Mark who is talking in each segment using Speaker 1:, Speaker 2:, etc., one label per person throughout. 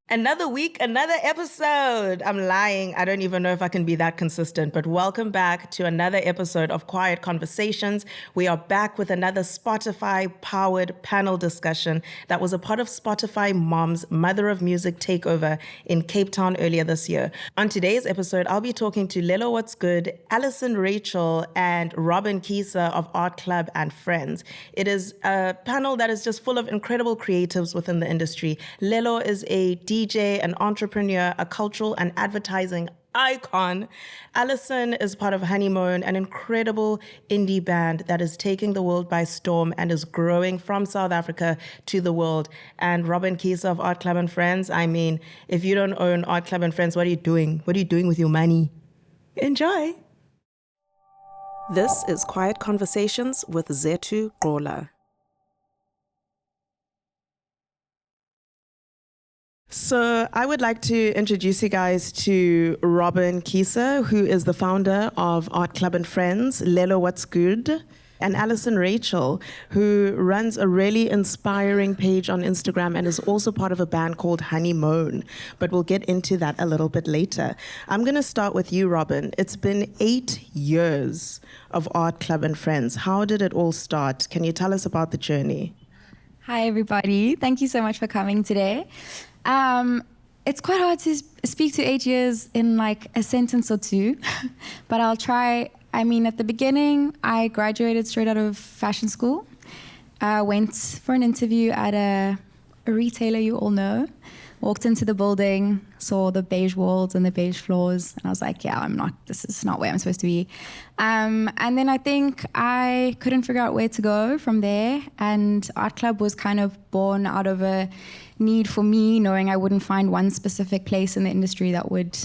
Speaker 1: Another week, another episode. I'm lying. I don't even know if I can be that consistent, but welcome back to another episode of Quiet Conversations. We are back with another Spotify-powered panel discussion that was a part of Spotify Mom's Mother of Music takeover in Cape Town earlier this year. On today's episode, I'll be talking to Lelowhatsgood, Alison Rachel, and Robyn Keyser of Artclub and Friends. It is a panel that is just full of incredible creatives within the industry. Lelo is a DJ, an entrepreneur, a cultural and advertising icon. Alison is part of HONEYMOAN, an incredible indie band that is taking the world by storm and is growing from South Africa to the world. And Robyn Keyser of Artclub and Friends, I mean, if you don't own Artclub and Friends, what are you doing? What are you doing with your money? Enjoy. This is Quiet Conversations with Zethu Gqola. So I would like to introduce you guys to Robyn Keyser, who is the founder of Artclub and Friends, Lelowhatsgood, and Alison Rachel, who runs a really inspiring page on Instagram and is also part of a band called HONEYMOAN. But we'll get into that a little bit later. I'm going to start with you, Robyn. It's been 8 years of Artclub and Friends. How did it all start? Can you tell us about the journey?
Speaker 2: Hi, everybody. Thank you so much for coming today. It's quite hard to speak to 8 years in like a sentence or two, but I'll try. I mean, at the beginning, I graduated straight out of fashion school. I went for an interview at a retailer you all know, walked into the building, saw the beige walls and the beige floors, and I was like, yeah, this is not where I'm supposed to be. And then I think I couldn't figure out where to go from there, and Art Club was kind of born out of a need for me, knowing I wouldn't find one specific place in the industry that would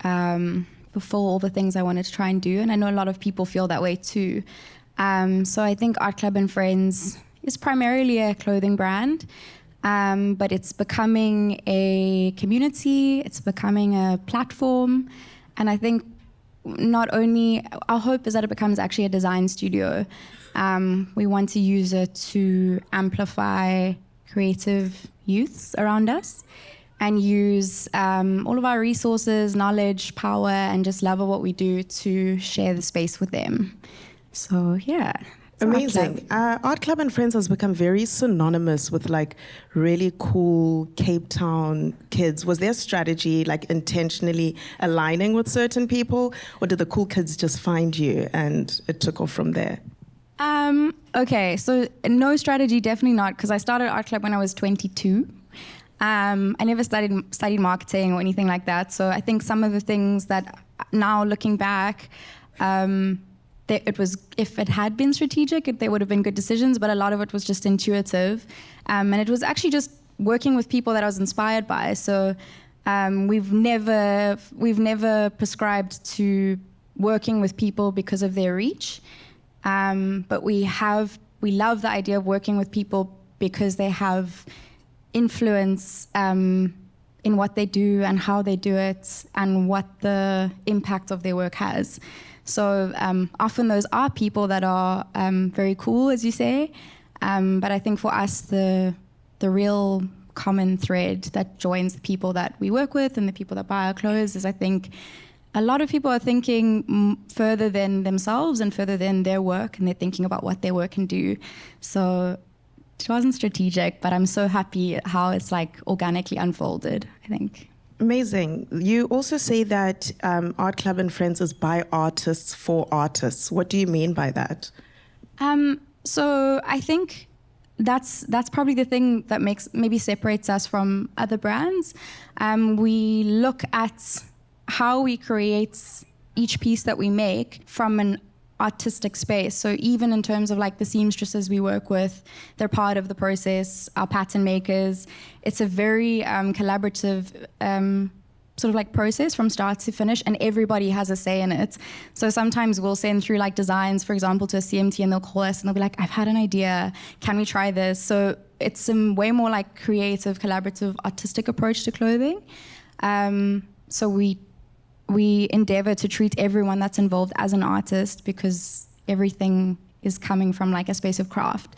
Speaker 2: fulfill all the things I wanted to try and do. And I know a lot of people feel that way too. So I think Artclub and Friends is primarily a clothing brand, but it's becoming a community, it's becoming a platform. And I think not only, our hope is that it becomes actually a design studio. We want to use it to amplify creative youths around us and use all of our resources, knowledge, power, and just love of what we do to share the space with them. So yeah.
Speaker 1: Amazing. Artclub and Friends has become very synonymous with like really cool Cape Town kids. Was their strategy like intentionally aligning with certain people, or did the cool kids just find you and it took off from there?
Speaker 2: Okay, so no strategy, definitely not, because I started Art Club when I was 22. I never studied marketing or anything like that. So I think some of the things that now looking back, if it had been strategic, they would have been good decisions, but a lot of it was just intuitive. And it was actually just working with people that I was inspired by. So we've never prescribed to working with people because of their reach. But we love the idea of working with people because they have influence in what they do and how they do it and what the impact of their work has. So often those are people that are very cool, as you say. But I think for us, the real common thread that joins the people that we work with and the people that buy our clothes is, I think, a lot of people are thinking further than themselves and further than their work, and they're thinking about what their work can do. So it wasn't strategic, but I'm so happy how it's like organically unfolded, I think.
Speaker 1: Amazing. You also say that Artclub and Friends is by artists for artists. What do you mean by that?
Speaker 2: So I think that's probably the thing that maybe separates us from other brands. We look at how we create each piece that we make from an artistic space. So even in terms of like the seamstresses we work with, they're part of the process, our pattern makers. It's a very collaborative sort of like process from start to finish, and everybody has a say in it. So sometimes we'll send through like designs, for example, to a CMT, and they'll call us and they'll be like, I've had an idea, can we try this? So it's a way more like creative, collaborative, artistic approach to clothing. So we endeavor to treat everyone that's involved as an artist because everything is coming from like a space of craft.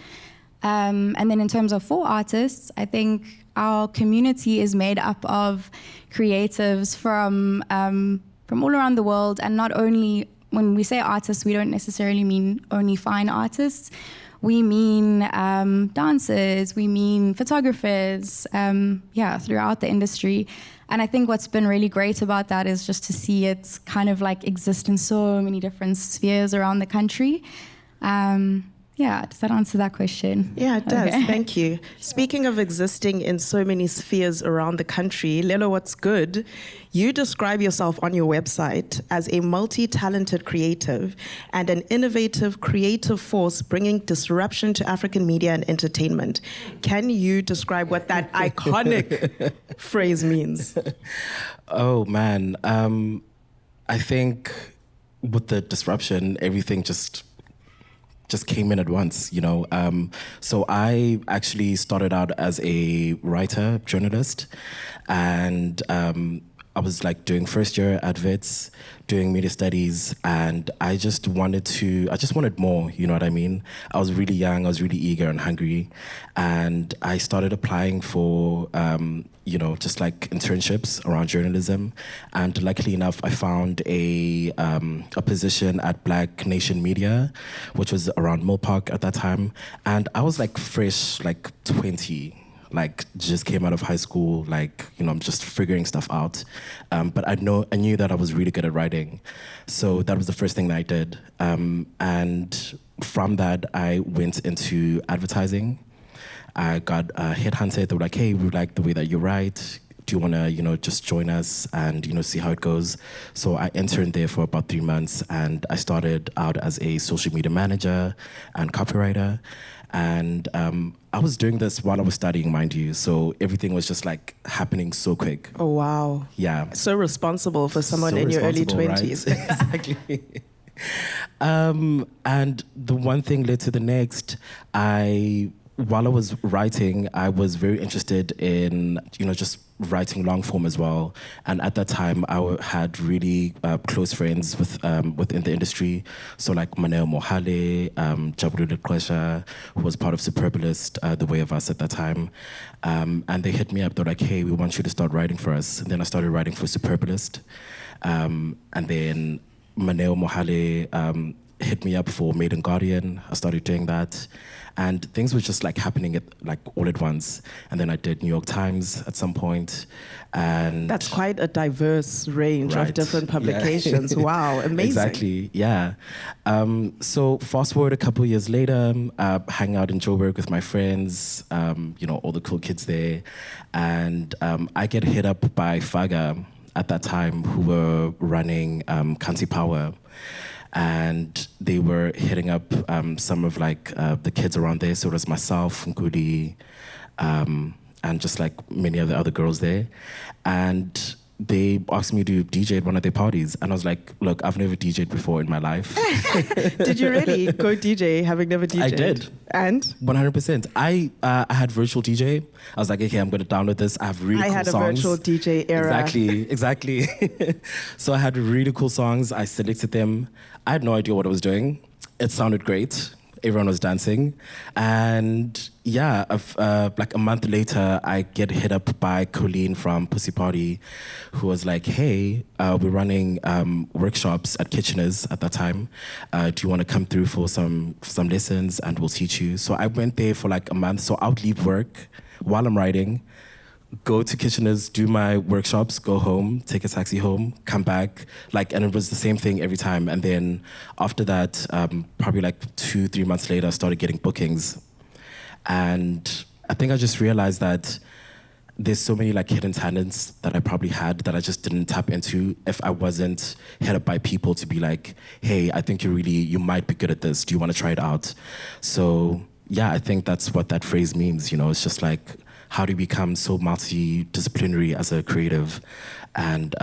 Speaker 2: And then in terms of for artists, I think our community is made up of creatives from all around the world, and not only, when we say artists, we don't necessarily mean only fine artists. We mean dancers, we mean photographers, throughout the industry. And I think what's been really great about that is just to see it kind of like exist in so many different spheres around the country. Does that answer that question?
Speaker 1: Yeah, it does. Okay. Thank you. Speaking of existing in so many spheres around the country, Lelowhatsgood, you describe yourself on your website as a multi-talented creative and an innovative creative force bringing disruption to African media and entertainment. Can you describe what that iconic phrase means?
Speaker 3: Oh, man. I think with the disruption, everything just came in at once, you know. So I actually started out as a writer, journalist, and I was like doing first year adverts, doing media studies, and I just wanted more, you know what I mean? I was really young, I was really eager and hungry, and I started applying for, just like internships around journalism, and luckily enough, I found a position at Black Nation Media, which was around Mill Park at that time, and I was like fresh, like 20, like just came out of high school, like, you know, I'm just figuring stuff out. But I knew that I was really good at writing. So that was the first thing that I did. And from that, I went into advertising. I got headhunted. They were like, hey, we like the way that you write. Do you want to, just join us and, see how it goes? So I interned there for about 3 months, and I started out as a social media manager and copywriter. And I was doing this while I was studying, mind you. So everything was just like happening so quick.
Speaker 1: Oh, wow.
Speaker 3: Yeah.
Speaker 1: So responsible for someone
Speaker 3: so
Speaker 1: in your early 20s.
Speaker 3: Right? Exactly. And the one thing led to the next. While I was writing, I was very interested in, just writing long form as well. And at that time, I had really close friends within the industry. So like Maneo Mohale, Zethu Gqola, who was part of Superbalist, The Way of Us at that time. And they hit me up, they're like, hey, we want you to start writing for us. And then I started writing for Superbalist. And then Maneo Mohale hit me up for Maiden Guardian. I started doing that. And things were just like happening all at once. And then I did New York Times at some point. And
Speaker 1: that's quite a diverse range of different publications. Yeah. Wow, amazing.
Speaker 3: Exactly, yeah. So fast forward a couple of years later, hang out in Joburg with my friends, all the cool kids there. And I get hit up by Faga at that time, who were running Kansi Power. And they were hitting up some of the kids around there. So it was myself, Nkudi, and just like many of the other girls there. And they asked me to DJ at one of their parties. And I was like, look, I've never DJed before in my life.
Speaker 1: Did you really go DJ, having never DJed?
Speaker 3: I did.
Speaker 1: And?
Speaker 3: 100%. I had virtual DJ. I was like, okay, I'm going to download this. I have really cool songs.
Speaker 1: I had a virtual DJ era.
Speaker 3: Exactly. So I had really cool songs. I selected them. I had no idea what I was doing. It sounded great. Everyone was dancing. And yeah, like a month later, I get hit up by Colleen from Pussy Party, who was like, hey, we're running workshops at Kitchener's at that time. Do you want to come through for some lessons and we'll teach you? So I went there for like a month. So I would leave work while I'm writing, go to Kitchener's, do my workshops, go home, take a taxi home, come back, and it was the same thing every time. And then after that, probably like 2-3 months later, I started getting bookings. And I think I just realized that there's so many hidden talents that I probably had that I just didn't tap into if I wasn't hit up by people to be like, hey, I think you might be good at this. Do you want to try it out? So yeah, I think that's what that phrase means. It's just like, how do you become so multidisciplinary as a creative? And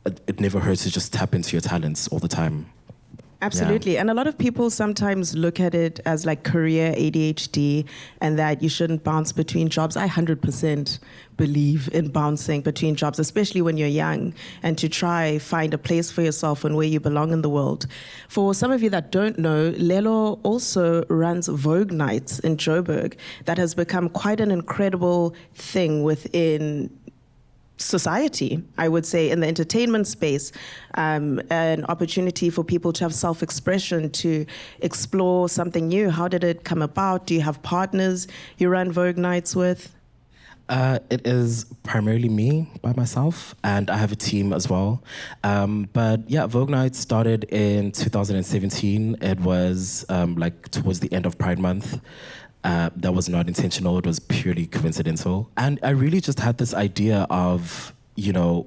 Speaker 3: it never hurts to just tap into your talents all the time.
Speaker 1: Absolutely. And a lot of people sometimes look at it as like career ADHD and that you shouldn't bounce between jobs. I 100% believe in bouncing between jobs, especially when you're young, and to try find a place for yourself and where you belong in the world. For some of you that don't know, Lelo also runs Vogue Nights in Joburg. That has become quite an incredible thing within society, I would say, in the entertainment space, an opportunity for people to have self-expression, to explore something new. How did it come about? Do you have partners you run Vogue Nights with?
Speaker 3: It is primarily me by myself, and I have a team as well. But yeah, Vogue Nights started in 2017. It was like towards the end of Pride Month. That was not intentional, it was purely coincidental. And I really just had this idea of, you know,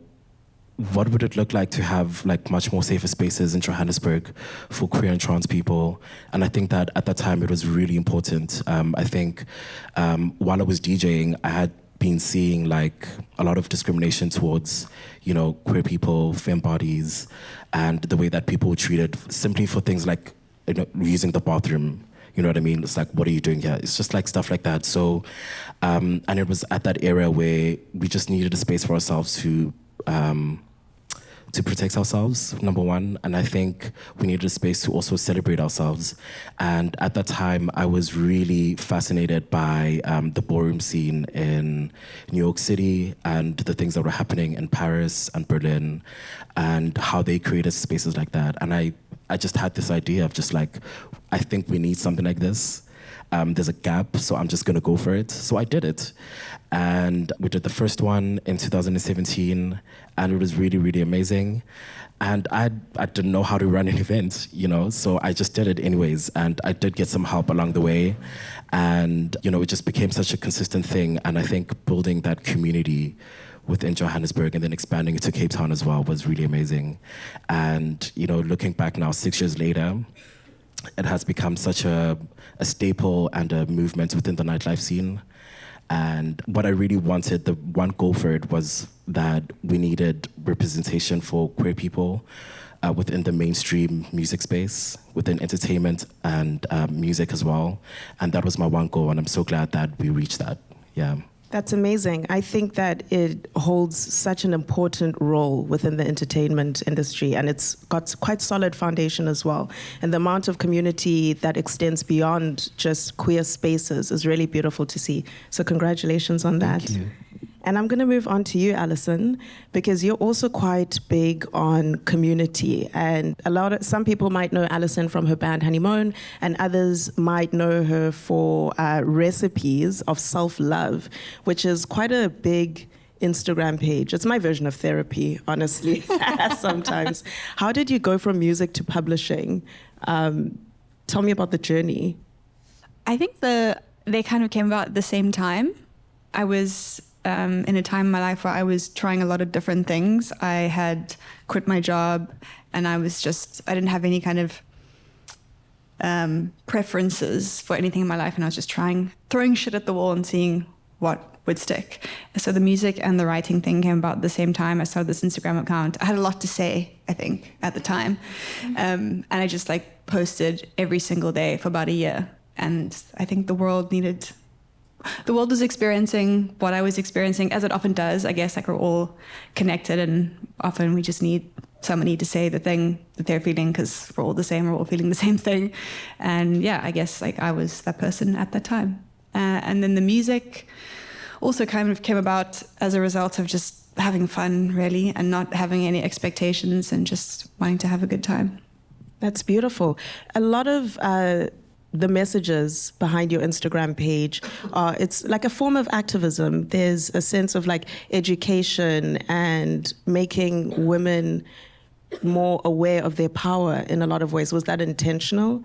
Speaker 3: what would it look like to have like much more safer spaces in Johannesburg for queer and trans people? And I think that at that time it was really important. I think while I was DJing, I had been seeing like a lot of discrimination towards, you know, queer people, femme bodies, and the way that people were treated simply for things like, you know, using the bathroom. You know what I mean? It's like, what are you doing here? It's just like stuff like that. So, and it was at that era where we just needed a space for ourselves to protect ourselves, number one. And I think we needed a space to also celebrate ourselves. And at that time, I was really fascinated by the ballroom scene in New York City and the things that were happening in Paris and Berlin and how they created spaces like that. And I just had this idea of just like, I think we need something like this. There's a gap, so I'm just gonna go for it. So I did it. And we did the first one in 2017, and it was really, really amazing. And I didn't know how to run an event, you know, so I just did it anyways. And I did get some help along the way. And, you know, it just became such a consistent thing. And I think building that community within Johannesburg and then expanding it to Cape Town as well was really amazing. And, you know, looking back now, 6 years later, it has become such a staple and a movement within the nightlife scene. And what I really wanted, the one goal for it was that we needed representation for queer people within the mainstream music space, within entertainment and music as well. And that was my one goal, and I'm so glad that we reached that. Yeah.
Speaker 1: That's amazing. I think that it holds such an important role within the entertainment industry, and it's got quite solid foundation as well. And the amount of community that extends beyond just queer spaces is really beautiful to see. So congratulations on that.
Speaker 3: Thank you.
Speaker 1: And I'm going to move on to you, Alison, because you're also quite big on community. And some people might know Alison from her band HONEYMOAN, and others might know her for recipes of self-love, which is quite a big Instagram page. It's my version of therapy, honestly, sometimes. How did you go from music to publishing? Tell me about the journey.
Speaker 4: I think they kind of came about at the same time. I was in a time in my life where I was trying a lot of different things. I had quit my job, and I didn't have any kind of preferences for anything in my life, and I was just throwing shit at the wall and seeing what would stick. So the music and the writing thing came about at the same time. I started this Instagram account. I had a lot to say, I think, at the time. And I just like posted every single day for about a year. And I think the world was experiencing what I was experiencing, as it often does. I guess like we're all connected, and often we just need somebody to say the thing that they're feeling, because we're all the same, we're all feeling the same thing. And yeah, I guess like I was that person at that time. And then the music also kind of came about as a result of just having fun, really, and not having any expectations and just wanting to have a good time.
Speaker 1: That's beautiful. A lot of the messages behind your Instagram page it's like a form of activism. There's a sense of like education and making women more aware of their power in a lot of ways. Was that intentional?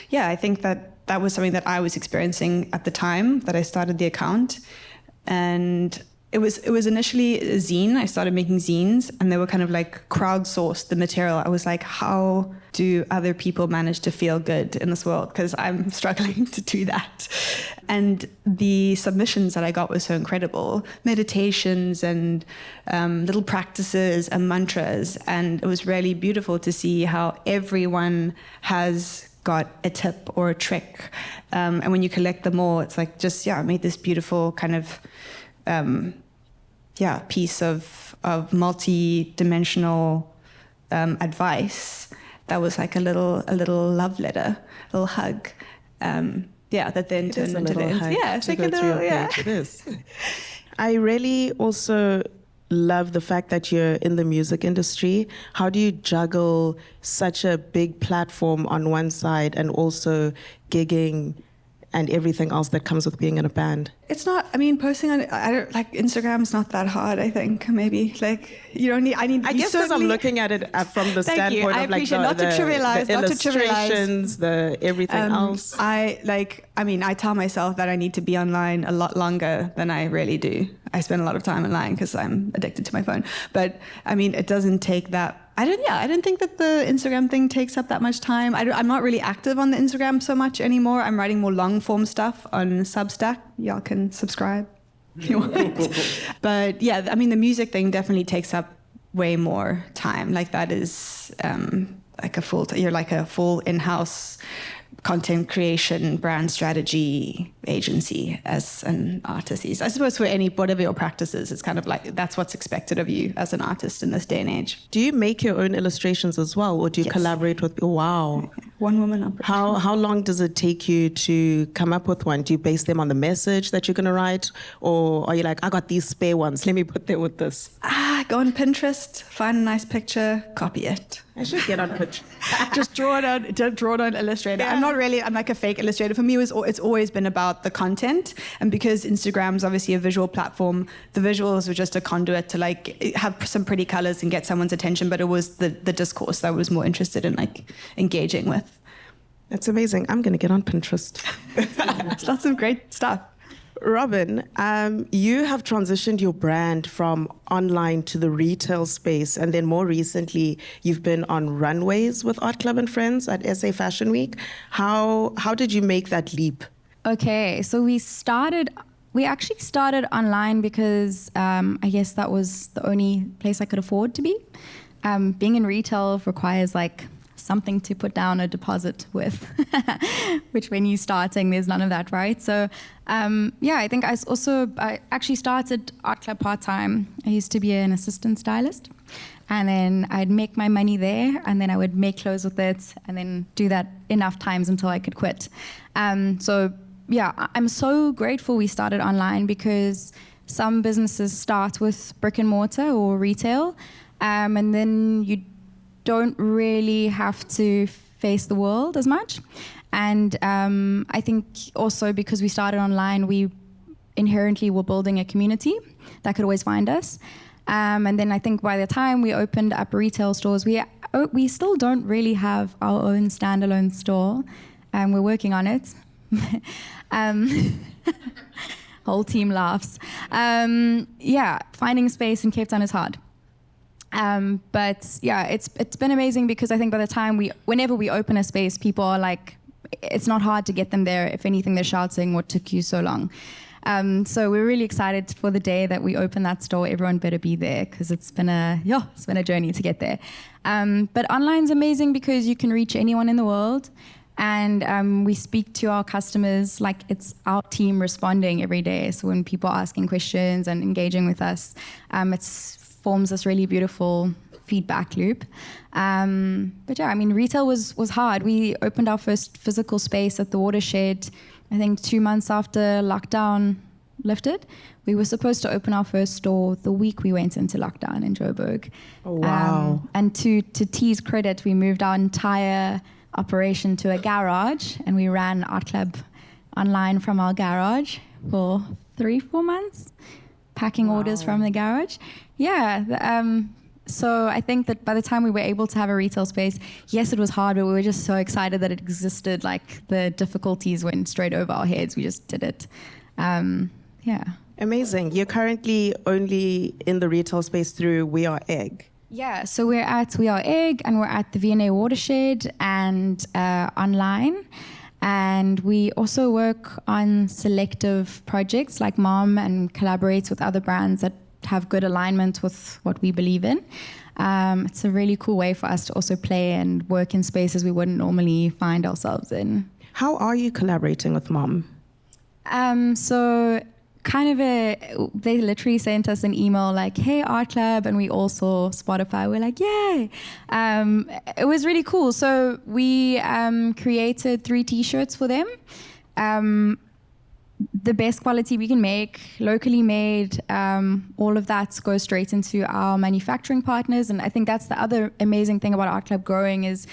Speaker 4: Yeah, I think that was something that I was experiencing at the time that I started the account. And it was initially a zine. I started making zines, and they were kind of like crowdsourced the material. I was like, how do other people manage to feel good in this world? Because I'm struggling to do that. And the submissions that I got were so incredible. Meditations and little practices and mantras. And it was really beautiful to see how everyone has got a tip or a trick. And when you collect them all, it's like just, I made this beautiful kind of, piece of multi-dimensional advice that was like a little love letter, a little hug. That then turned into this. Yeah, it's like a little,
Speaker 1: It is. I really also love the fact that you're in the music industry. How do you juggle such a big platform on one side and also gigging and everything else that comes with being in a band?
Speaker 4: It's not, posting on, I don't, like, Instagram's not that hard, I think, maybe. Like, you don't need,
Speaker 1: I guess because I'm looking at it from the standpoint of like the illustrations, the everything else.
Speaker 4: I tell myself that I need to be online a lot longer than I really do. I spend a lot of time online because I'm addicted to my phone. But, it doesn't take that. I didn't think that the Instagram thing takes up that much time. I'm not really active on the Instagram so much anymore. I'm writing more long form stuff on Substack. Y'all can subscribe if you want. But the music thing definitely takes up way more time. Like that is you're like a full in-house content creation, brand strategy agency as an artist. I suppose for whatever your practice is, it's kind of like that's what's expected of you as an artist in this day and age.
Speaker 1: Do you make your own illustrations as well, or do you collaborate with? Oh, wow.
Speaker 4: One woman operation.
Speaker 1: How long does it take you to come up with one? Do you base them on the message that you're going to write, or are you like, I got these spare ones, let me put them with this?
Speaker 4: Go on Pinterest, find a nice picture, copy it.
Speaker 1: I should get on Pinterest.
Speaker 4: Just draw it on Illustrator. Yeah. I'm like a fake illustrator. For me, it's always been about the content. And because Instagram's obviously a visual platform, the visuals were just a conduit to like have some pretty colors and get someone's attention. But it was the discourse that I was more interested in like engaging with.
Speaker 1: That's amazing. I'm going to get on Pinterest.
Speaker 4: It's lots of great stuff.
Speaker 1: Robyn, you have transitioned your brand from online to the retail space, and then more recently, you've been on runways with Artclub and Friends at SA Fashion Week. How did you make that leap?
Speaker 2: Okay, so we actually started online because I guess that was the only place I could afford to be. Being in retail requires like something to put down a deposit with, which when you're starting, there's none of that, right? So, I think I actually started Art Club part-time. I used to be an assistant stylist, and then I'd make my money there, and then I would make clothes with it, and then do that enough times until I could quit. I'm so grateful we started online because some businesses start with brick and mortar or retail, and then you don't really have to face the world as much. And I think also because we started online, we inherently were building a community that could always find us. And then I think by the time we opened up retail stores, we still don't really have our own standalone store. We're working on it. Whole team laughs. Finding space in Cape Town is hard. It's been amazing because I think by the time whenever we open a space, people are like, it's not hard to get them there. If anything, they're shouting, what took you so long? So we're really excited for the day that we open that store. Everyone better be there because it's been a journey to get there. But online's amazing because you can reach anyone in the world. And we speak to our customers like it's our team responding every day. So when people are asking questions and engaging with us, it forms this really beautiful feedback loop. Retail was hard. We opened our first physical space at the Watershed, I think 2 months after lockdown lifted. We were supposed to open our first store the week we went into lockdown in Joburg.
Speaker 1: Oh, wow.
Speaker 2: And to T's credit, we moved our entire operation to a garage, and we ran Art Club online from our garage for 3-4 months, packing orders from the garage. So I think that by the time we were able to have a retail space, yes, it was hard, but we were just so excited that it existed. Like the difficulties went straight over our heads. We just did it.
Speaker 1: Amazing. You're currently only in the retail space through We Are Egg.
Speaker 2: Yeah, so we're at We Are Egg, and we're at the V&A Watershed and online. And we also work on selective projects like Mom and collaborates with other brands that have good alignment with what we believe in. It's a really cool way for us to also play and work in spaces we wouldn't normally find ourselves in.
Speaker 1: How are you collaborating with Mom?
Speaker 2: So they literally sent us an email like, hey, Art Club, and we all saw Spotify. We're like, yay. It was really cool. So we created 3 T-shirts for them. The best quality we can make, locally made, all of that goes straight into our manufacturing partners. And I think that's the other amazing thing about Art Club growing is,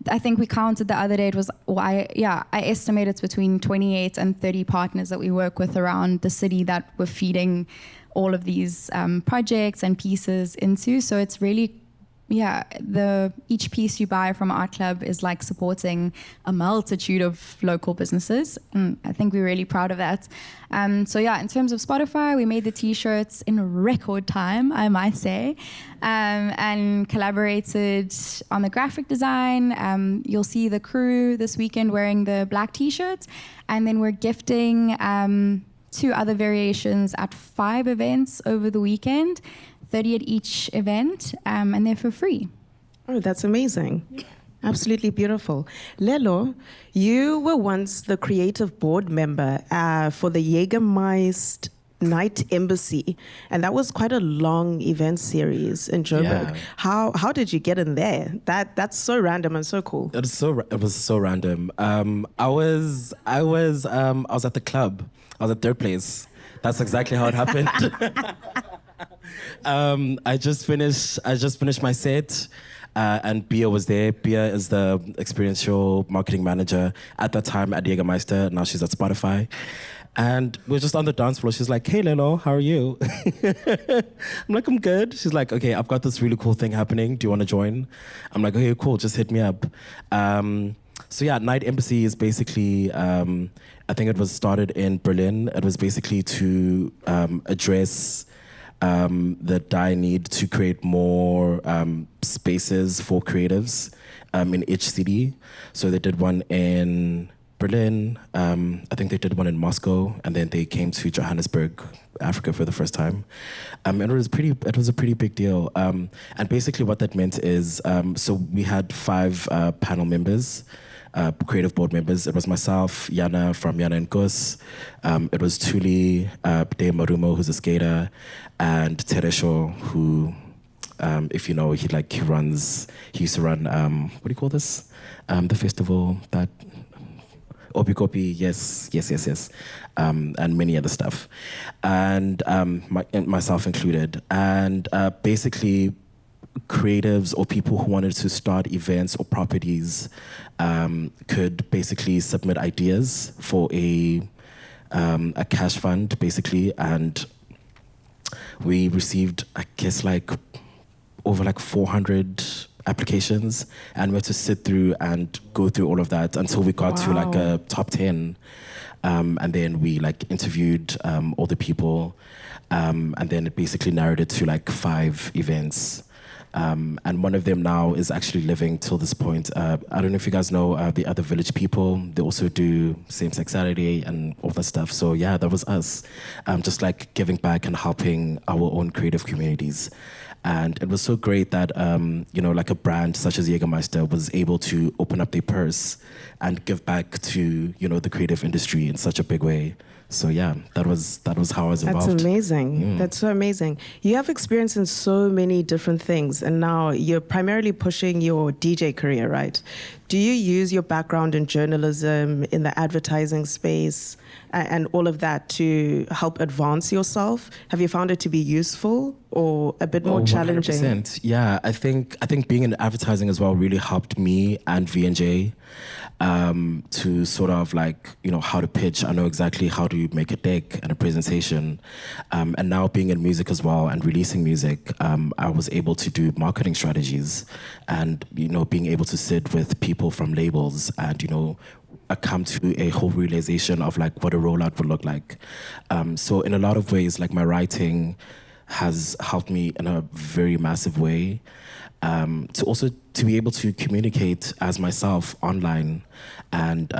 Speaker 2: I think we counted the other day, it was, I estimate it's between 28 and 30 partners that we work with around the city that we're feeding all of these projects and pieces into. So it's really, each piece you buy from Art Club is like supporting a multitude of local businesses. And I think we're really proud of that. In terms of Spotify, we made the T-shirts in record time, I might say, and collaborated on the graphic design. You'll see the crew this weekend wearing the black T-shirts, and then we're gifting 2 other variations at 5 events over the weekend. 30 at each event, and they're for free.
Speaker 1: Oh, that's amazing. Yeah. Absolutely beautiful. Lelo, you were once the creative board member for the Jägermeister Night Embassy, and that was quite a long event series in Joburg. Yeah. How did you get in there? That's so random and so cool.
Speaker 3: It was so random. I was at the club. I was at third place. That's exactly how it happened. I just finished my set, and Bia was there. Bia is the experiential marketing manager at that time at Jägermeister. Now she's at Spotify. And we're just on the dance floor. She's like, hey, Lelo, how are you? I'm like, I'm good. She's like, okay, I've got this really cool thing happening. Do you want to join? I'm like, okay, cool. Just hit me up. Night Embassy is basically, I think it was started in Berlin. It was basically to address the dire need to create more spaces for creatives in each city. So they did one in Berlin, I think they did one in Moscow, and then they came to Johannesburg, Africa for the first time. And it was a pretty big deal. And basically what that meant is, so we had 5 panel members, creative board members. It was myself, Yana from Yana and Gus. It was Tuli, De Marumo, who's a skater, and Teresho, who, if you know, he used to run, what do you call this? The festival that, Opikopi, yes. And many other stuff. And myself included. And basically, creatives or people who wanted to start events or properties could basically submit ideas for a cash fund, basically, and we received, I guess, over 400 applications, and we had to sit through and go through all of that until we got to a top 10, and then we interviewed all the people, and then it basically narrowed it to 5 events. And one of them now is actually living till this point. I don't know if you guys know the other village people. They also do same-sex Saturday and all that stuff. So yeah, that was us, just giving back and helping our own creative communities. And it was so great that, a brand such as Jägermeister was able to open up their purse and give back to, the creative industry in such a big way. So yeah, that was how I was involved.
Speaker 1: That's amazing. That's so amazing. You have experience in so many different things, and now you're primarily pushing your DJ career, right? Do you use your background in journalism, in the advertising space, and all of that to help advance yourself? Have you found it to be useful or a bit more challenging?
Speaker 3: 100%. Yeah, I think being in advertising as well really helped me and V&J to sort of how to pitch. I know exactly how to make a deck and a presentation. And now being in music as well and releasing music, I was able to do marketing strategies and, being able to sit with people from labels and, come to a whole realization of like what a rollout would look like. So in a lot of ways, like my writing has helped me in a very massive way. To be able to communicate as myself online and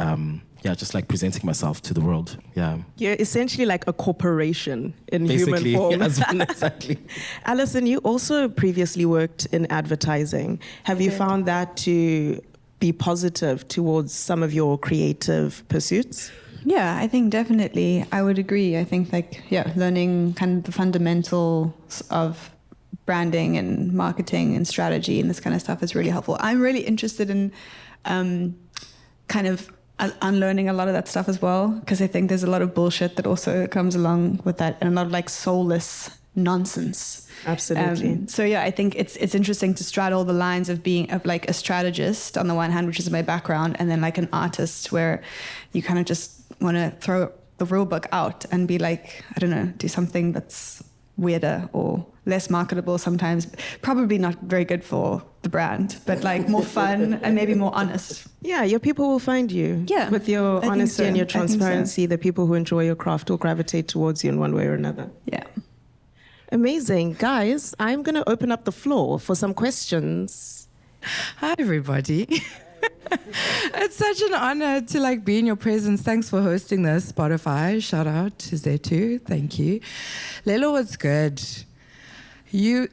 Speaker 3: just like presenting myself to the world. Yeah.
Speaker 1: You're essentially like a corporation in
Speaker 3: Basically,
Speaker 1: human form.
Speaker 3: yes, exactly.
Speaker 1: Alison, you also previously worked in advertising. Have you found that to be positive towards some of your creative pursuits?
Speaker 4: Yeah, I think definitely. I would agree. I think learning kind of the fundamentals of branding and marketing and strategy and this kind of stuff is really helpful. I'm really interested in kind of unlearning a lot of that stuff as well, because I think there's a lot of bullshit that also comes along with that, and a lot of like soulless nonsense.
Speaker 1: Absolutely.
Speaker 4: So yeah, I think it's interesting to straddle the lines of being like a strategist on the one hand, which is my background, and then like an artist where you kind of just want to throw the rule book out and be like, I don't know, do something that's weirder or less marketable sometimes, probably not very good for the brand, but like more fun and maybe more honest.
Speaker 1: Yeah, your people will find you.
Speaker 4: Yeah,
Speaker 1: with your honesty and your
Speaker 4: I think so.
Speaker 1: transparency, the people who enjoy your craft will gravitate towards you in one way or another.
Speaker 4: Yeah.
Speaker 1: Amazing. Guys, I'm going to open up the floor for some questions.
Speaker 5: Hi, everybody. It's such an honor to like be in your presence. Thanks for hosting this, Spotify. Shout out to Zethu. Thank you. Lelowhatsgood.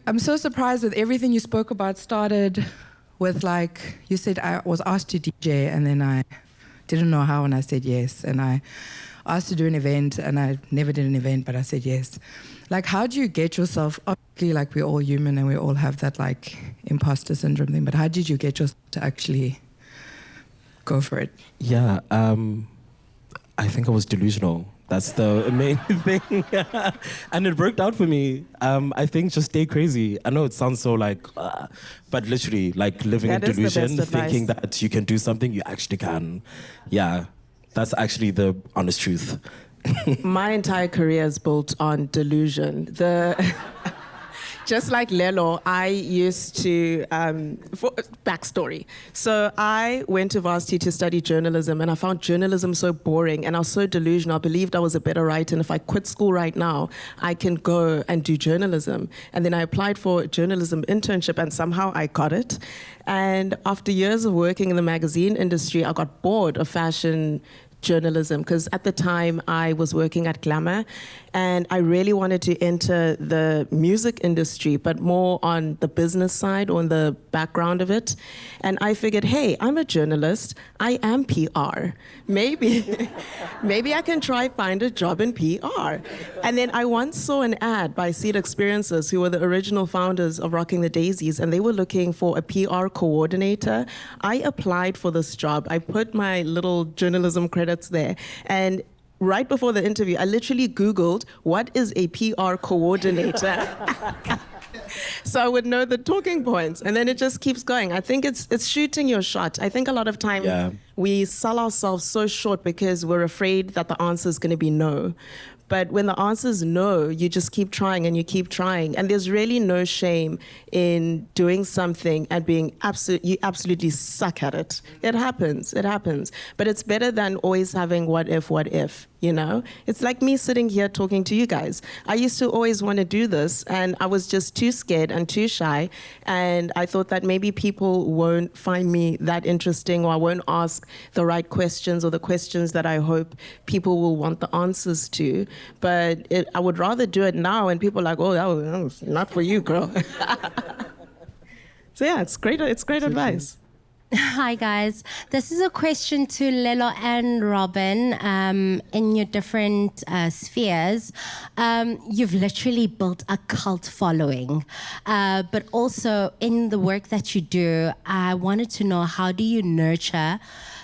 Speaker 5: I'm so surprised with everything you spoke about. Started with like, you said I was asked to DJ and then I didn't know how and I said yes. And I asked to do an event and I never did an event, but I said yes. Like, how do you get yourself, obviously like we're all human and we all have that like imposter syndrome thing, but how did you get yourself to actually go for it?
Speaker 3: Yeah, I think I was delusional. That's the main thing. And it worked out for me. I think just stay crazy. I know it sounds so like, but literally like living in delusion, thinking that you can do something, you actually can. Yeah, that's actually the honest truth.
Speaker 1: My entire career is built on delusion. Just like Lelo, I used to, backstory. So I went to varsity to study journalism and I found journalism so boring and I was so delusional. I believed I was a better writer and if I quit school right now, I can go and do journalism. And then I applied for a journalism internship and somehow I got it. And after years of working in the magazine industry, I got bored of fashion journalism because at the time I was working at Glamour and I really wanted to enter the music industry, but more on the business side or on the background of it. And I figured, hey, I'm a journalist. I am PR. Maybe I can try find a job in PR. And then I once saw an ad by Seed Experiences, who were the original founders of Rocking the Daisies, and they were looking for a PR coordinator. I applied for this job. I put my little journalism credits there. And right before the interview, I literally Googled, what is a PR coordinator? So I would know the talking points. And then it just keeps going. I think it's shooting your shot. I think a lot of time we sell ourselves so short because we're afraid that the answer is going to be no. But when the answer is no, you just keep trying and you keep trying. And there's really no shame in doing something and being you absolutely suck at it. It happens. But it's better than always having what if, you know? It's like me sitting here talking to you guys. I used to always want to do this and I was just too scared and too shy. And I thought that maybe people won't find me that interesting or I won't ask the right questions or the questions that I hope people will want the answers to. But I would rather do it now and people are like, oh, that was not for you, girl. So yeah, it's great advice.
Speaker 6: Hi guys, this is a question to Lelo and Robyn. In your different spheres, you've literally built a cult following, but also in the work that you do, I wanted to know, how do you nurture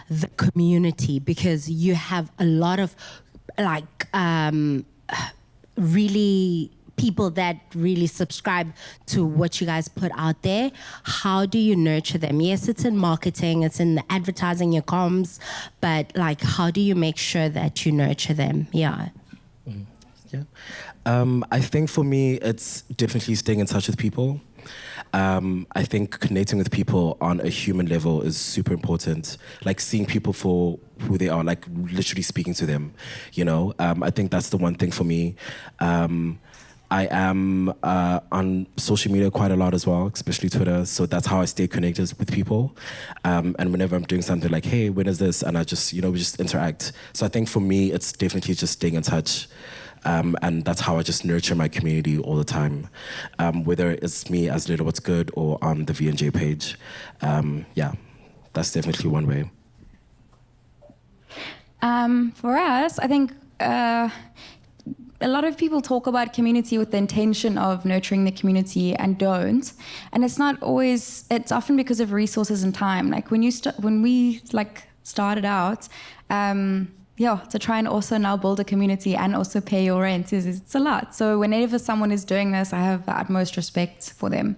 Speaker 6: the community? Because you have a lot of really people that really subscribe to what you guys put out there. How do you nurture them? Yes, it's in marketing, it's in the advertising, your comms, but like, how do you make sure that you nurture them? Yeah.
Speaker 3: Yeah. I think for me, it's definitely staying in touch with people. I think connecting with people on a human level is super important. Like seeing people for who they are, like literally speaking to them, you know? I think that's the one thing for me. I am on social media quite a lot as well, especially Twitter. So that's how I stay connected with people. And whenever I'm doing something like, hey, when is this? And I just, we just interact. So I think for me, it's definitely just staying in touch. And that's how I just nurture my community all the time. Whether it's me as Lelowhatsgood or on the V&J page. Yeah, that's definitely one way.
Speaker 2: For us, I think a lot of people talk about community with the intention of nurturing the community and don't. And it's not always, it's often because of resources and time. Like when we started out, to try and also now build a community and also pay your rent it's a lot. So whenever someone is doing this, I have the utmost respect for them.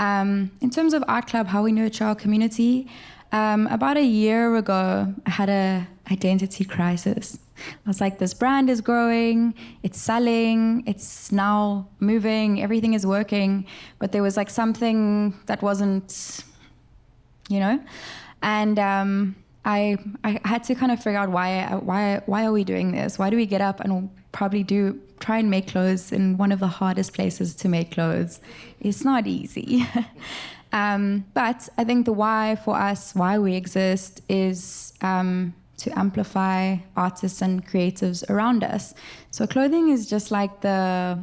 Speaker 2: In terms of Art Club, how we nurture our community, about a year ago, I had an identity crisis. I was like, this brand is growing, it's selling, it's now moving, everything is working, but there was like something that wasn't, and I had to kind of figure out why are we doing this? Why do we get up and probably try and make clothes in one of the hardest places to make clothes? It's not easy. But I think the why for us, why we exist, is to amplify artists and creatives around us. So clothing is just like I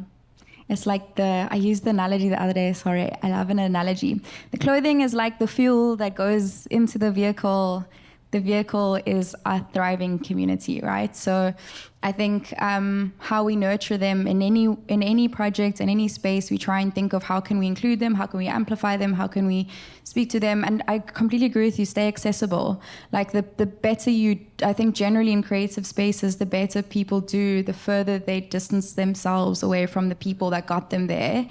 Speaker 2: used the analogy the other day, sorry, I love an analogy. The clothing is like the fuel that goes into the vehicle. The vehicle is a thriving community, right? So I think how we nurture them in any project, in any space, we try and think of how can we include them, how can we amplify them, how can we speak to them. And I completely agree with you, stay accessible. Like the better I think generally in creative spaces, the better people do, the further they distance themselves away from the people that got them there.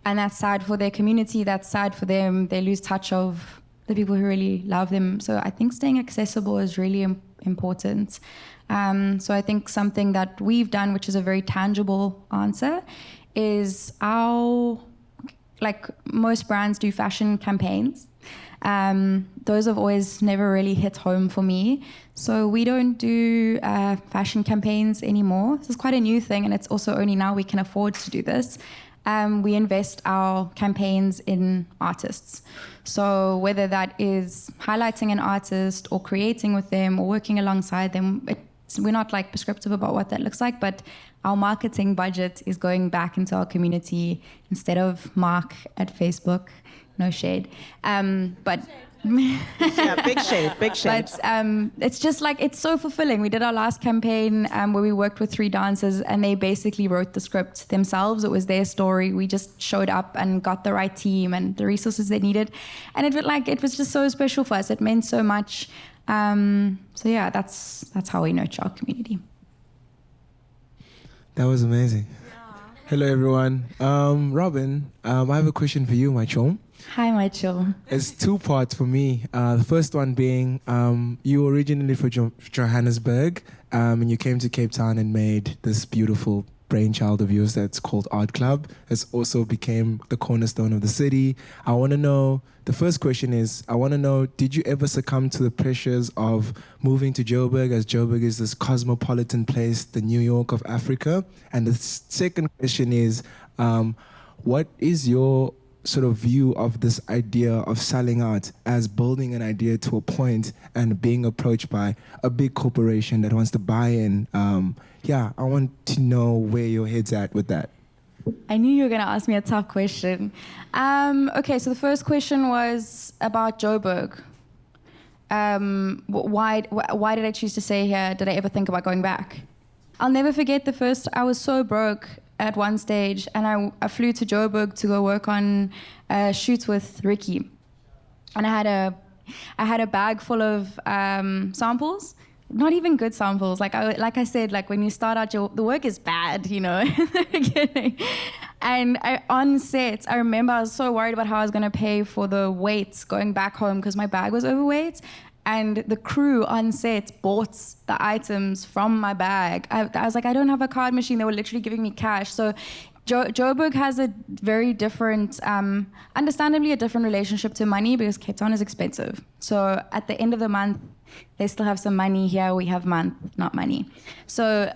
Speaker 2: And that's sad for their community, that's sad for them. They lose touch of the people who really love them. So I think staying accessible is really important. So I think something that we've done, which is a very tangible answer, is like most brands do fashion campaigns. Those have always never really hit home for me. So we don't do fashion campaigns anymore. This is quite a new thing, and it's also only now we can afford to do this. We invest our campaigns in artists. So whether that is highlighting an artist or creating with them or working alongside them, we're not like prescriptive about what that looks like, but our marketing budget is going back into our community instead of Mark at Facebook. No shade. But
Speaker 1: yeah, big shade.
Speaker 2: But it's just like, it's so fulfilling. We did our last campaign where we worked with 3 dancers and they basically wrote the script themselves. It was their story. We just showed up and got the right team and the resources they needed. And it was just so special for us. It meant so much. So yeah, that's how we nurture our community.
Speaker 7: That was amazing. Yeah. Hello, everyone. Robyn, I have a question for you, my chum.
Speaker 2: Hi, Michael.
Speaker 7: It's 2 parts for me. The first one being, you originally from Johannesburg, and you came to Cape Town and made this beautiful brainchild of yours that's called Art Club. It's also became the cornerstone of the city. I want to know, the first question is, did you ever succumb to the pressures of moving to Joburg, as Joburg is this cosmopolitan place, the New York of Africa? And the second question is, what is your sort of view of this idea of selling out as building an idea to a point and being approached by a big corporation that wants to buy in? I want to know where your head's at with that.
Speaker 2: I knew you were going to ask me a tough question. Okay, so the first question was about Joburg. Why did I choose to stay here? Did I ever think about going back? I'll never forget I was so broke at one stage, and I flew to Joburg to go work on shoots with Ricky. And I had a bag full of samples, not even good samples. Like I said, like when you start out, the work is bad, in the beginning. And on set, I remember I was so worried about how I was going to pay for the weights going back home because my bag was overweight. And the crew on set bought the items from my bag. I was like, I don't have a card machine. They were literally giving me cash. So Joburg has a very different, understandably a different relationship to money because Cape Town is expensive. So at the end of the month, they still have some money. Here we have month, not money. So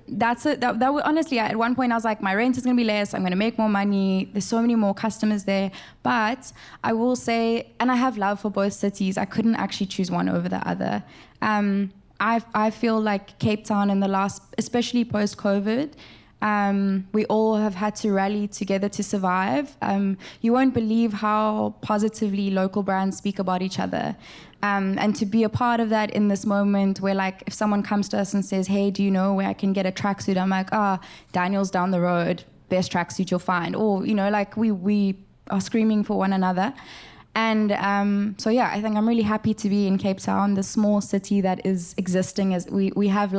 Speaker 2: that's it. That honestly, at one point I was like, my rent is going to be less. I'm going to make more money. There's so many more customers there. But I will say, and I have love for both cities. I couldn't actually choose one over the other. I feel like Cape Town in the last, especially post-COVID, we all have had to rally together to survive. You won't believe how positively local brands speak about each other. And to be a part of that in this moment where, like, if someone comes to us and says, hey, do you know where I can get a tracksuit? I'm like, Daniel's down the road, best tracksuit you'll find. Or, you know, like we are screaming for one another. And so, yeah, I think I'm really happy to be in Cape Town, the small city that is existing. As we have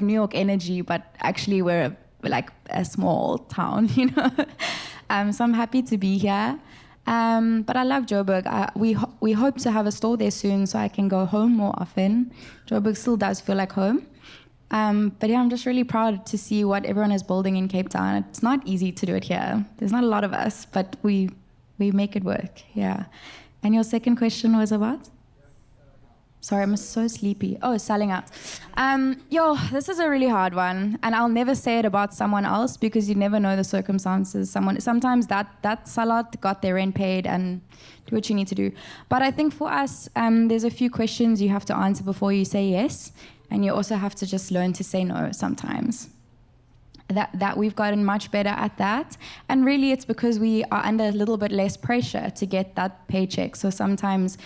Speaker 2: New York energy, but actually we're like a small town, you know. So I'm happy to be here. But I love Joburg. We hope to have a store there soon so I can go home more often. Joburg still does feel like home. But yeah, I'm just really proud to see what everyone is building in Cape Town. It's not easy to do it here. There's not a lot of us, but we make it work, yeah. And your second question was about? Sorry, I'm so sleepy. Oh, selling out. This is a really hard one, and I'll never say it about someone else because you never know the circumstances. Sometimes that sellout got their rent paid and do what you need to do. But I think for us, there's a few questions you have to answer before you say yes, and you also have to just learn to say no sometimes. That we've gotten much better at that, and really it's because we are under a little bit less pressure to get that paycheck. So sometimes.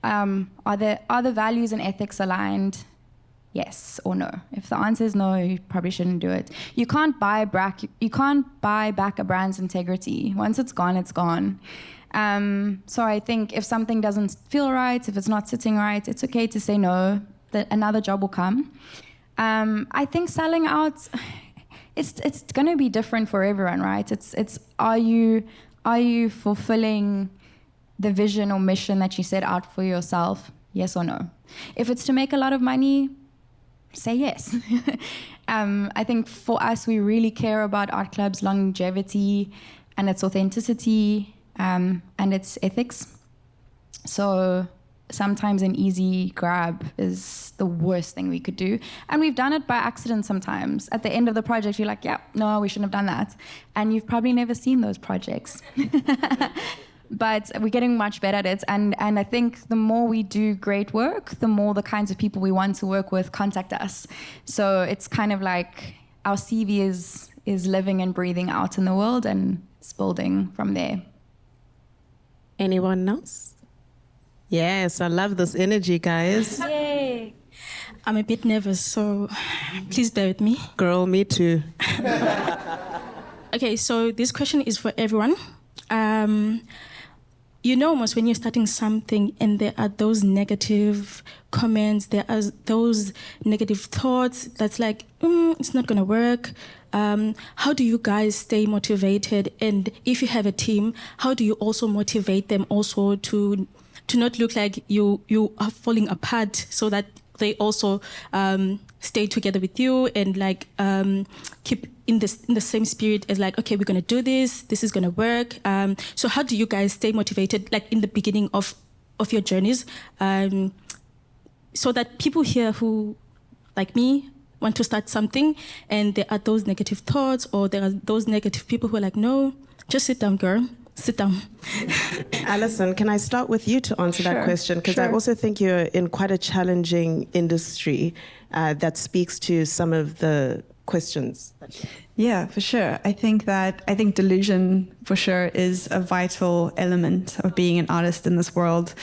Speaker 2: Are the values and ethics aligned? Yes or no? If the answer is no, you probably shouldn't do it. You can't buy back a brand's integrity. Once it's gone, it's gone. So I think if something doesn't feel right, if it's not sitting right, it's okay to say no. Another job will come. I think selling out, it's going to be different for everyone, right? It's are you fulfilling the vision or mission that you set out for yourself, yes or no? If it's to make a lot of money, say yes. I think for us, we really care about Art Club's longevity and its authenticity and its ethics. So sometimes an easy grab is the worst thing we could do. And we've done it by accident sometimes. At the end of the project, you're like, yeah, no, we shouldn't have done that. And you've probably never seen those projects. But we're getting much better at it. And I think the more we do great work, the more the kinds of people we want to work with contact us. So it's kind of like our CV is living and breathing out in the world, and it's building from there.
Speaker 1: Anyone else? Yes, I love this energy, guys.
Speaker 8: Yay. I'm a bit nervous, so please bear with me.
Speaker 1: Girl, me too.
Speaker 8: Okay, so this question is for everyone. You know, almost when you're starting something and there are those negative comments, there are those negative thoughts that's like, it's not going to work. How do you guys stay motivated? And if you have a team, how do you also motivate them also to not look like you are falling apart, so that they also stay together with you and like keep in the same spirit as like, okay, we're gonna do this. This is gonna work. So how do you guys stay motivated, like in the beginning of your journeys, so that people here who, like me, want to start something, and there are those negative thoughts, or there are those negative people who are like, no, just sit down, girl. Sit down.
Speaker 1: Alison, can I start with you to answer that question? Because I also think you're in quite a challenging industry that speaks to some of the questions.
Speaker 4: Yeah, for sure. I think delusion for sure is a vital element of being an artist in this world.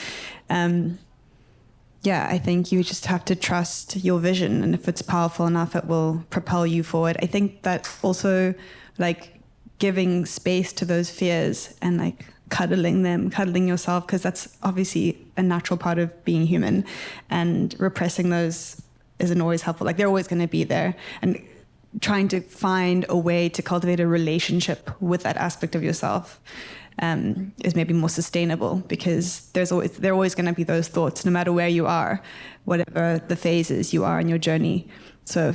Speaker 4: I think you just have to trust your vision, and if it's powerful enough, it will propel you forward. I think that also, like, giving space to those fears and like cuddling yourself, because that's obviously a natural part of being human, and repressing those isn't always helpful. Like, they're always going to be there, and trying to find a way to cultivate a relationship with that aspect of yourself is maybe more sustainable, because there are always going to be those thoughts, no matter where you are, whatever the phases you are in your journey. So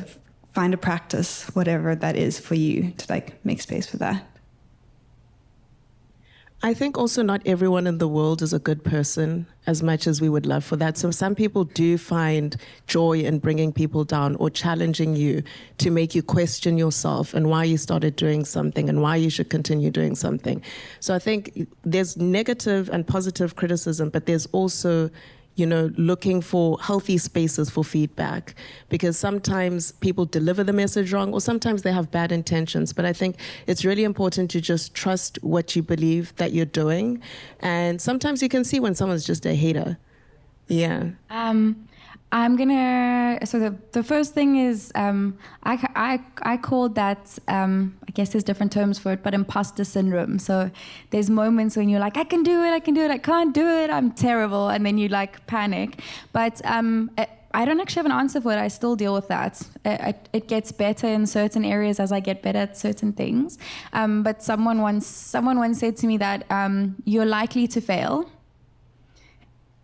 Speaker 4: find a practice, whatever that is for you, to like make space for that.
Speaker 1: I think also not everyone in the world is a good person as much as we would love for that. So some people do find joy in bringing people down or challenging you to make you question yourself and why you started doing something and why you should continue doing something. So I think there's negative and positive criticism, but there's also, you know, looking for healthy spaces for feedback, because sometimes people deliver the message wrong or sometimes they have bad intentions. But I think it's really important to just trust what you believe that you're doing. And sometimes you can see when someone's just a hater. Yeah.
Speaker 2: So the first thing is, I called that, I guess there's different terms for it, but imposter syndrome. So there's moments when you're like, I can do it, I can't do it, I'm terrible. And then you like panic. But I don't actually have an answer for it. I still deal with that. It gets better in certain areas as I get better at certain things. But someone once said to me that you're likely to fail.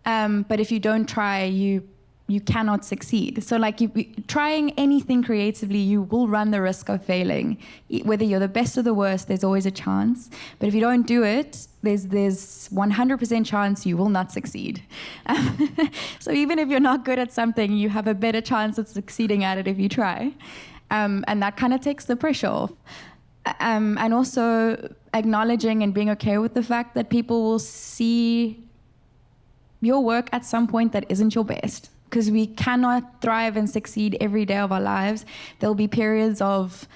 Speaker 2: But if you don't try, you cannot succeed. So like trying anything creatively, you will run the risk of failing. Whether you're the best or the worst, there's always a chance. But if you don't do it, there's 100% chance you will not succeed. So even if you're not good at something, you have a better chance of succeeding at it if you try. And that kind of takes the pressure off. And also acknowledging and being okay with the fact that people will see your work at some point that isn't your best. Because we cannot thrive and succeed every day of our lives. There'll be periods of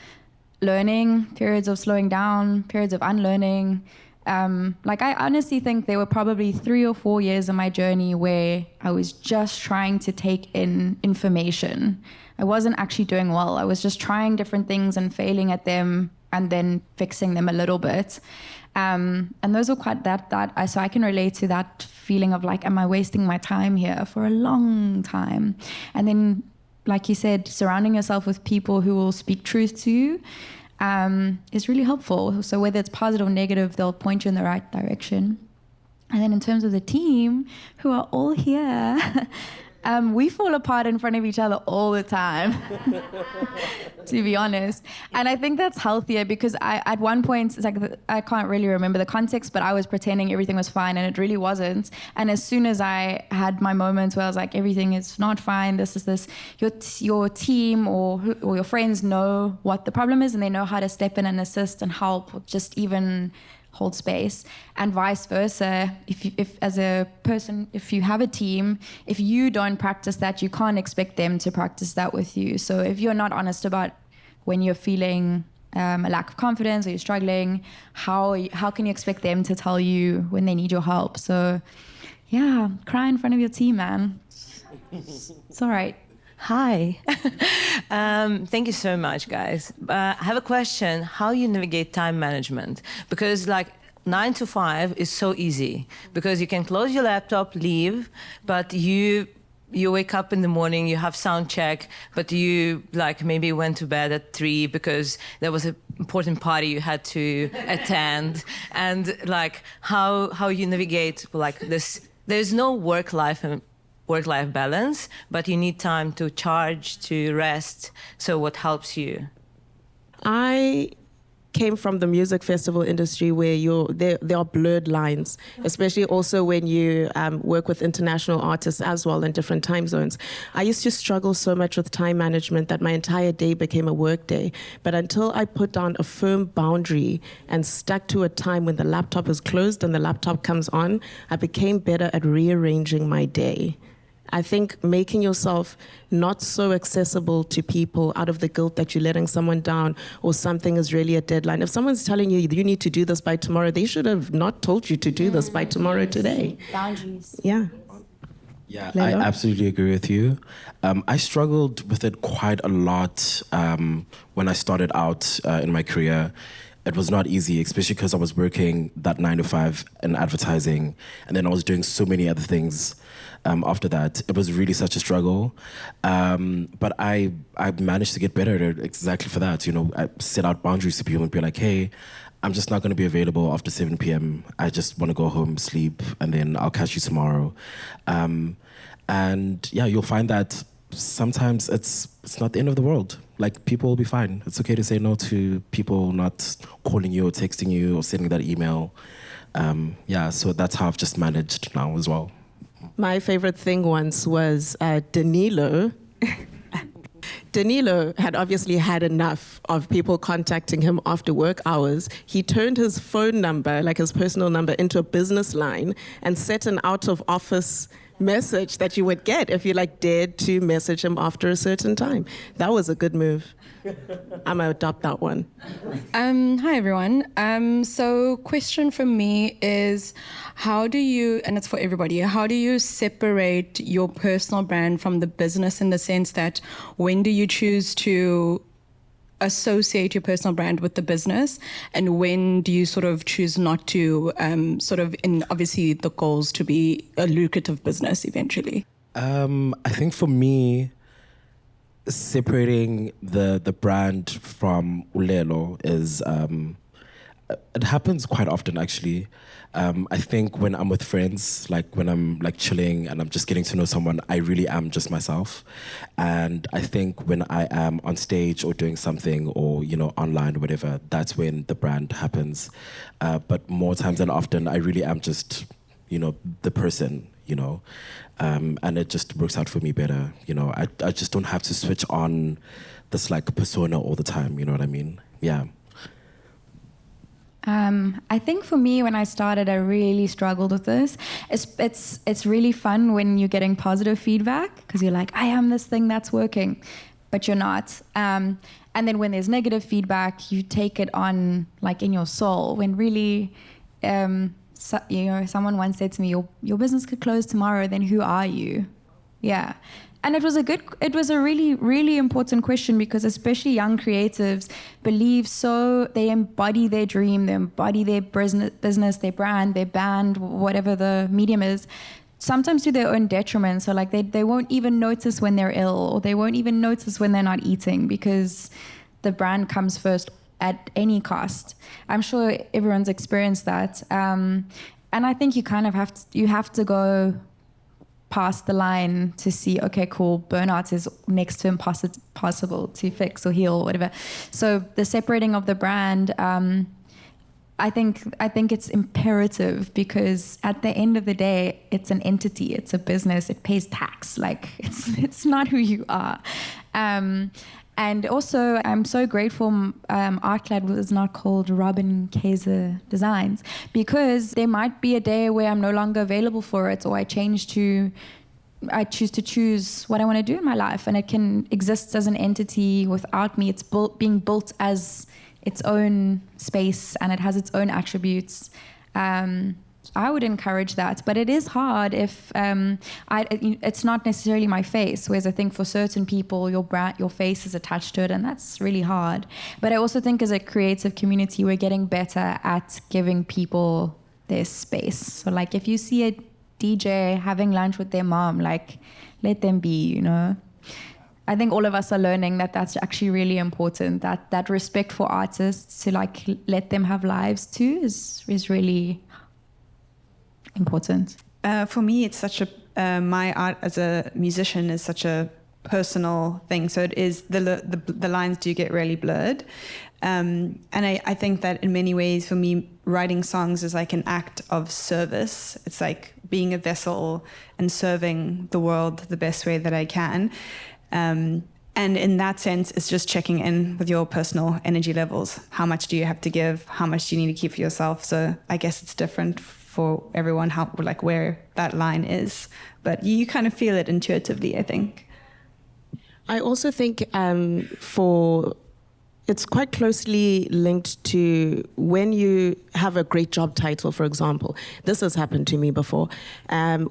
Speaker 2: learning, periods of slowing down, periods of unlearning. Like I honestly think there were probably 3 or 4 years of my journey where I was just trying to take in information. I wasn't actually doing well. I was just trying different things and failing at them and then fixing them a little bit. And those are quite so I can relate to that feeling of like, am I wasting my time here for a long time? And then, like you said, surrounding yourself with people who will speak truth to you is really helpful. So whether it's positive or negative, they'll point you in the right direction. And then in terms of the team, who are all here, we fall apart in front of each other all the time, to be honest. And I think that's healthier because at one point, it's like I can't really remember the context, but I was pretending everything was fine and it really wasn't. And as soon as I had my moments where I was like, everything is not fine, your team or your friends know what the problem is and they know how to step in and assist and help, or just even hold space, and vice versa. If as a person, if you have a team, if you don't practice that, you can't expect them to practice that with you. So if you're not honest about when you're feeling a lack of confidence or you're struggling, how can you expect them to tell you when they need your help? So yeah, cry in front of your team, man. It's all right.
Speaker 9: Hi. Thank you so much, guys. I have a question. How you navigate time management? Because like 9 to 5 is so easy because you can close your laptop, leave, but you wake up in the morning, you have sound check, but you like maybe went to bed at 3 because there was an important party you had to attend. And like how you navigate like this, there's no work-life balance, but you need time to charge, to rest. So what helps you?
Speaker 1: I came from the music festival industry where there are blurred lines, especially also when you work with international artists as well in different time zones. I used to struggle so much with time management that my entire day became a work day. But until I put down a firm boundary and stuck to a time when the laptop is closed and the laptop comes on, I became better at rearranging my day. I think making yourself not so accessible to people out of the guilt that you're letting someone down or something is really a deadline. If someone's telling you need to do this by tomorrow, they should have not told you to do this by tomorrow today.
Speaker 2: Boundaries.
Speaker 1: Yeah.
Speaker 3: Yeah,
Speaker 1: Lelo?
Speaker 3: I absolutely agree with you. I struggled with it quite a lot when I started out in my career. It was not easy, especially because I was working that 9 to 5 in advertising, and then I was doing so many other things after that. It was really such a struggle. But I managed to get better at it exactly for that. You know, I set out boundaries to people and be like, hey, I'm just not going to be available after 7 p.m. I just want to go home, sleep, and then I'll catch you tomorrow. And yeah, you'll find that sometimes it's not the end of the world. Like, people will be fine. It's okay to say no to people not calling you or texting you or sending that email. Yeah, so that's how I've just managed now as well.
Speaker 1: My favorite thing once was Danilo. Danilo had obviously had enough of people contacting him after work hours. He turned his phone number, like his personal number, into a business line and set an out-of-office message that you would get if you dared to message him after a certain time. That was a good move. I'm gonna adopt that one.
Speaker 10: Hi everyone. So question from me is, how do you, and it's for everybody, how do you separate your personal brand from the business, in the sense that when do you choose to associate your personal brand with the business, and when do you sort of choose not to, sort of in obviously the goals to be a lucrative business eventually?
Speaker 3: I think for me, separating the brand from Ulelo is, it happens quite often actually. I think when I'm with friends, like when I'm chilling and I'm just getting to know someone, I really am just myself. And I think when I am on stage or doing something or, online or whatever, that's when the brand happens. But more times than often, I really am just, the person, and it just works out for me better. I just don't have to switch on this persona all the time. You know what I mean? Yeah.
Speaker 2: I think for me, when I started, I really struggled with this. It's really fun when you're getting positive feedback, because you're like, I am this thing that's working, but you're not. And then when there's negative feedback, you take it on in your soul, when really, someone once said to me, your business could close tomorrow, then who are you? Yeah. And it was a really, really important question, because especially young creatives they embody their dream, they embody their business, their brand, their band, whatever the medium is, sometimes to their own detriment. So they won't even notice when they're ill, or they won't even notice when they're not eating, because the brand comes first at any cost. I'm sure everyone's experienced that. And I think you kind of have to go past the line to see, okay, cool, burnout is next to impossible to fix or heal or whatever. So the separating of the brand, I think it's imperative, because at the end of the day, it's an entity, it's a business, it pays tax. It's not who you are. And also, I'm so grateful Artclub was not called Robyn Keyser Designs, because there might be a day where I'm no longer available for it, or I choose to choose what I want to do in my life, and it can exist as an entity without me. It's being built as its own space, and it has its own attributes. I would encourage that, but it is hard if it's not necessarily my face, whereas I think for certain people, your face is attached to it, and that's really hard. But I also think as a creative community, we're getting better at giving people their space. So if you see a DJ having lunch with their mom, let them be, I think all of us are learning that that's actually really important, that respect for artists, to let them have lives too, is really important.
Speaker 4: For me, it's such my art as a musician is such a personal thing. So it is, the lines do get really blurred. And I think that in many ways, for me, writing songs is like an act of service. It's like being a vessel and serving the world the best way that I can. And in that sense, it's just checking in with your personal energy levels. How much do you have to give? How much do you need to keep for yourself? So I guess it's different for everyone, where that line is. But you kind of feel it intuitively, I think.
Speaker 1: I also think it's quite closely linked to when you have a great job title, for example. This has happened to me before,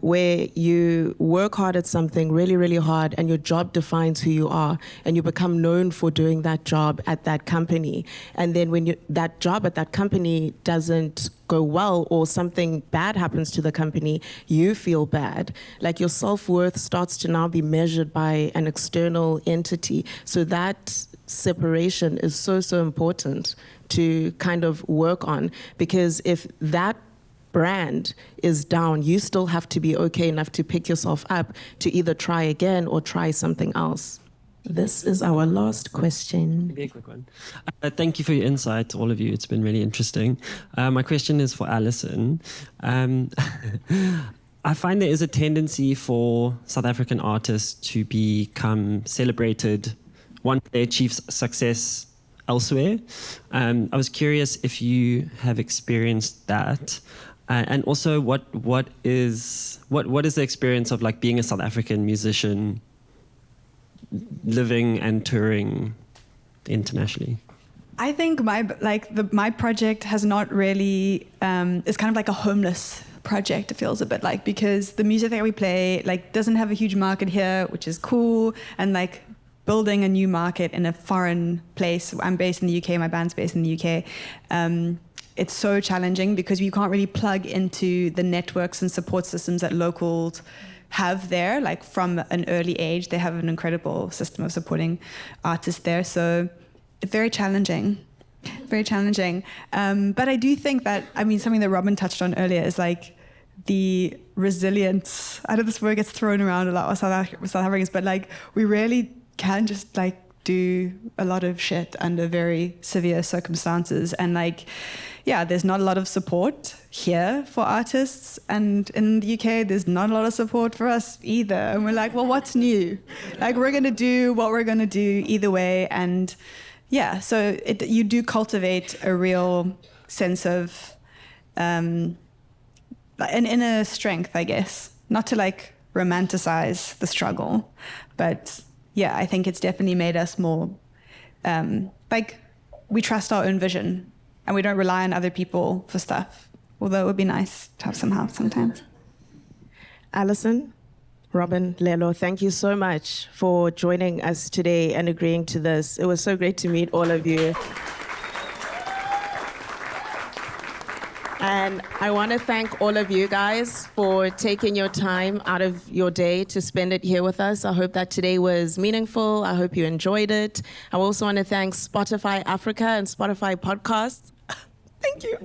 Speaker 1: where you work hard at something really, really hard, and your job defines who you are, and you become known for doing that job at that company. And then when that job at that company doesn't go well or something bad happens to the company, you feel bad. Like your self-worth starts to now be measured by an external entity. So that separation is so, so important to kind of work on, because if that brand is down, you still have to be okay enough to pick yourself up to either try again or try something else. This is our last question.
Speaker 11: Maybe a quick one. Thank you for your insight, all of you. It's been really interesting. My question is for Alison. I find there is a tendency for South African artists to become celebrated once they achieve success elsewhere. I was curious if you have experienced that. And also, what is the experience of like being a South African musician, living and touring internationally?
Speaker 4: I think my project has not really it's kind of like a homeless project. It feels a bit like, because the music that we play like doesn't have a huge market here, which is cool, and like building a new market in a foreign place. I'm based in the UK. My band's based in the UK. It's so challenging because you can't really plug into the networks and support systems that locals have there. Like from an early age, they have an incredible system of supporting artists there. So it's very challenging, very challenging. But I do think that, I mean, something that Robyn touched on earlier is like the resilience. I know this word gets thrown around a lot with South Africans, but like we really can just like do a lot of shit under very severe circumstances. And like, yeah, there's not a lot of support here for artists, and in the UK there's not a lot of support for us either. And we're like, well, what's new? Like, we're gonna do what we're gonna do either way. And yeah, so you do cultivate a real sense of an inner strength, I guess. Not to like romanticize the struggle, but yeah, I think it's definitely made us more like we trust our own vision. And we don't rely on other people for stuff, although it would be nice to have some help sometimes.
Speaker 1: Alison, Robyn, Lelo, thank you so much for joining us today and agreeing to this. It was so great to meet all of you. And I want to thank all of you guys for taking your time out of your day to spend it here with us. I hope that today was meaningful. I hope you enjoyed it. I also want to thank Spotify Africa and Spotify Podcasts. Thank you.